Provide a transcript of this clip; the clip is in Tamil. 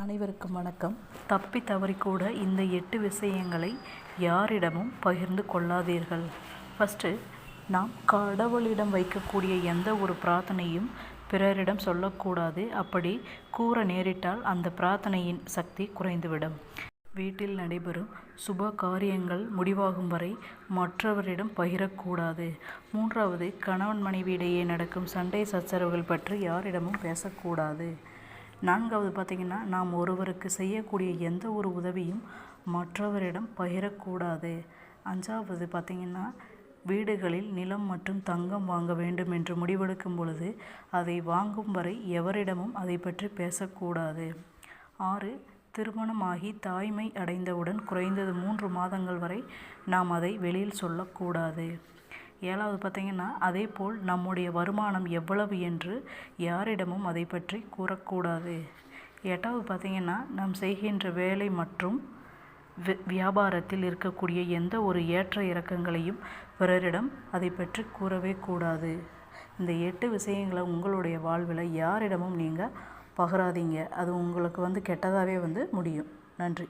அனைவருக்கும் வணக்கம். தப்பி தவறி கூட இந்த 8 விஷயங்களை யாரிடமும் பகிர்ந்து கொள்ளாதீர்கள். ஃபஸ்ட்டு, நாம் கடவுளிடம் வைக்கக்கூடிய எந்த ஒரு பிரார்த்தனையும் பிறரிடம் சொல்லக்கூடாது. அப்படி கூற நேரிட்டால் அந்த பிரார்த்தனையின் சக்தி குறைந்துவிடும். வீட்டில் நடைபெறும் சுப காரியங்கள் முடிவாகும் வரை மற்றவரிடம் பகிரக்கூடாது. 3வது, கணவன் மனைவியிடையே நடக்கும் சண்டை சச்சரவுகள் பற்றி யாரிடமும் பேசக்கூடாது. 4வது பார்த்திங்கன்னா, நாம் ஒருவருக்கு செய்யக்கூடிய எந்த ஒரு உதவியும் மற்றவரிடம் பகிரக்கூடாது. 5வது பார்த்திங்கன்னா, வீடுகளில் நிலம் மற்றும் தங்கம் வாங்க வேண்டும் என்று முடிவெடுக்கும் பொழுது அதை வாங்கும் வரை எவரிடமும் அதை பற்றி பேசக்கூடாது. 6, திருமணமாகி தாய்மை அடைந்தவுடன் குறைந்தது 3 மாதங்கள் வரை நாம் அதை வெளியில் சொல்லக்கூடாது. 7வது பார்த்திங்கன்னா, அதே போல் நம்முடைய வருமானம் எவ்வளவு என்று யாரிடமும் அதை பற்றி கூறக்கூடாது. 8வது பார்த்திங்கன்னா, நாம் செய்கின்ற வேலை மற்றும் வியாபாரத்தில் இருக்கக்கூடிய எந்த ஒரு ஏற்ற இறக்கங்களையும் பிறரிடம் அதை பற்றி கூறவே கூடாது. இந்த 8 விஷயங்களை உங்களுடைய வாழ்வில் யாரிடமும் நீங்கள் பகிராதீங்க. அது உங்களுக்கு கெட்டதாகவே முடியும். நன்றி.